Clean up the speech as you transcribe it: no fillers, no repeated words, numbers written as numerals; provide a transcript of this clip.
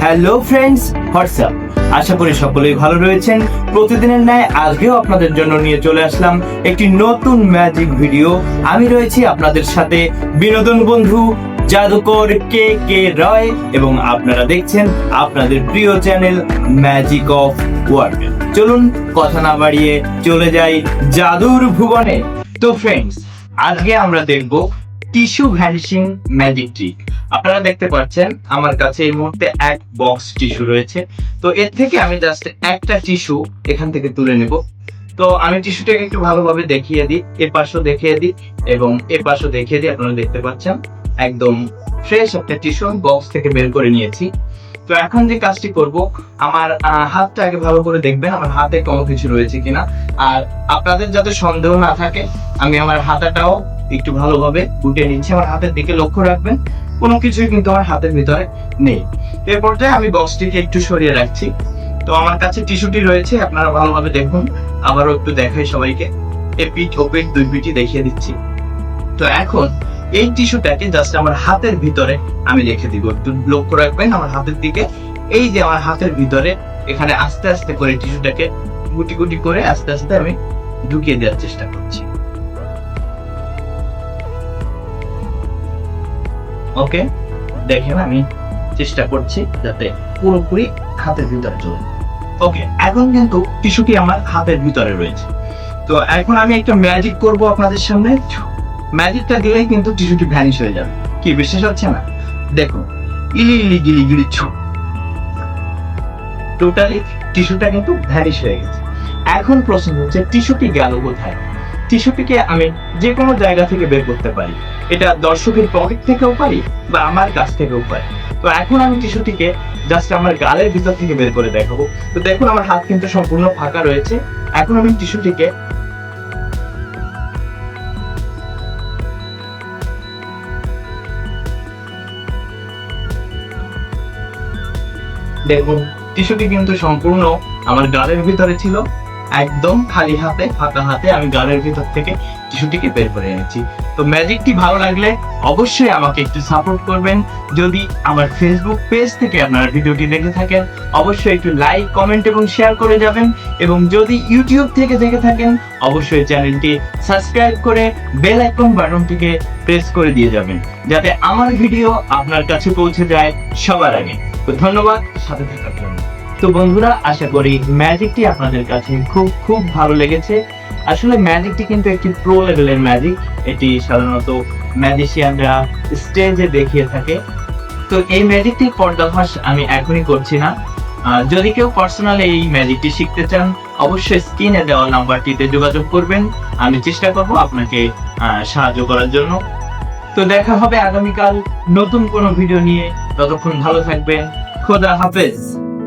Hello friends, WhatsApp. আশা করি সকলেই ভালো রয়েছেন। প্রতিদিনের ন্যায় আজকেও আপনাদের জন্য নিয়ে চলে আসলাম একটি নতুন ম্যাজিক ভিডিও। আমি রয়েছি আপনাদের সাথে বিনোদন বন্ধু জাদুকর কে কে রয়, এবং আপনারা দেখছেন আপনাদের প্রিয় চ্যানেল ম্যাজিক অফ ওয়ার্ল্ড। চলুন কথা না বাড়িয়ে চলে যাই জাদুর ভুবনে। তো ফ্রেন্ডস, আজকে আমরা দেখব টিস্যু ভ্যানিশিং ম্যাজিক ট্রিক। আপনারা দেখতে পাচ্ছেন আমার কাছে এই মুহূর্তে এক বক্স টিস্যু রয়েছে। তো এর থেকে আমি জাস্ট একটা টিস্যু এখান থেকে তুলে নেব। তো আমি টিস্যুটাকে একটু ভালোভাবে দেখিয়ে দিই, এ পাশও দেখিয়ে দিই এবং এ পাশও দেখিয়ে দিই। আপনারা দেখতে পাচ্ছেন একদম ফ্রেশ একটা টিস্যু বক্স থেকে বের করে নিয়েছি। তো এখন যে কাজটি করব, আমার হাতটা আগে ভালো করে দেখবেন আমার হাতে কোনো কিছু রয়েছে কিনা। আর আপনাদের যাতে সন্দেহ না থাকে, আমি আমার হাতাটাও একটু ভালোভাবে গুটিয়ে নিচ্ছি। আমার হাতের দিকে লক্ষ্য রাখবেন, কোনো কিছুই কিন্তু আমার হাতের ভিতরে নেই। এর পর্যায়ে আমি বক্সটিকে একটু সরিয়ে রাখছি। তো আমার কাছে টিস্যুটি রয়েছে, আপনারা ভালোভাবে দেখুন। আবারও একটু দেখাই সবাইকে, এ পিঠ ও পিঠ দুই পিঠই দেখিয়ে দিচ্ছি। তো এখন এই টিস্যুটাকে জাস্ট আমার হাতের ভিতরে আমি রেখে দিব। একটু লক্ষ্য রাখবেন আমার হাতের দিকে। এই যে আমার হাতের ভিতরে এখানে আস্তে আস্তে করে টিস্যুটাকে গুটি গুটি করে আস্তে আস্তে আমি ঢুকিয়ে দেওয়ার চেষ্টা করছি। ওকে, দেখেন আমি চেষ্টা করছি যাতে পুরোপুরি হাতের ভিতরে চলে। ওকে, এখন কিন্তু টিস্যুটি আমার হাতের ভিতরে রয়েছে। তো এখন আমি একটা ম্যাজিক করব আপনাদের সামনে। ম্যাজিকটা দিলেই কিন্তু টিস্যুটি ভ্যানিশ হয়ে যাবে। কি বিশ্বাস হচ্ছে না? দেখুন, ইলি ইলি গিলি গিলি ছু, টোটালি টিস্যুটা কিন্তু ভ্যানিশ হয়ে গেছে। এখন প্রশ্ন হচ্ছে টিস্যুটি গেল কোথায়? টিস্যুটিকে আমি যে কোনো জায়গা থেকে বের করতে পারি। এটা দর্শকের পকেট থেকেও পারি বা আমার কাছ থেকেও পারি। তো এখন আমি টিস্যুটিকে জাস্ট আমার গালের ভিতর থেকে বের করে দেখাবো। তো দেখুন আমার হাত কিন্তু সম্পূর্ণ ফাঁকা রয়েছে। এখন আমি টিস্যুটিকে দেখুন, টিস্যুটি কিন্তু সম্পূর্ণ আমার গালের ভিতরে ছিল। একদম খালি হাতে, ফাঁকা হাতে আমি গালের ভিতর থেকে টিস্যুটিকে বের করে এনেছি। তো ম্যাজিকটি ভালো লাগলে অবশ্যই আমাকে একটু সাপোর্ট করবেন। যদি আমার ফেসবুক পেজ থেকে আপনারা ভিডিওটি দেখে থাকেন, অবশ্যই একটু লাইক, কমেন্ট এবং শেয়ার করে যাবেন। এবং যদি ইউটিউব থেকে দেখে থাকেন, অবশ্যই চ্যানেলটি সাবস্ক্রাইব করে বেল আইকন বাটনটিকে প্রেস করে দিয়ে যাবেন, যাতে আমার ভিডিও আপনার কাছে পৌঁছে যায় সবার আগে। তো ধন্যবাদ সাথে থাকার জন্য। তো বন্ধুরা, আশা করি ম্যাজিকটি আপনাদের কাছে খুব খুব ভালো লেগেছে। আসলে ম্যাজিকটি কিন্তু একটি প্রো লেভেলের ম্যাজিক। এটি সাধারণত ম্যাজিশিয়ানরা স্টেজে দেখিয়ে থাকে। তো এই ম্যাজিকটির পর্দাফাশ আমি এখনই করছি না। যদি কেউ পার্সোনালি এই ম্যাজিকটি শিখতে চান, অবশ্যই স্ক্রিনে দেওয়া নাম্বারটিতে যোগাযোগ করবেন। আমি চেষ্টা করব আপনাকে সাহায্য করার জন্য। তো দেখা হবে আগামীকাল নতুন কোনো ভিডিও নিয়ে। ততক্ষণ ভালো থাকবেন। খোদা হাফেজ।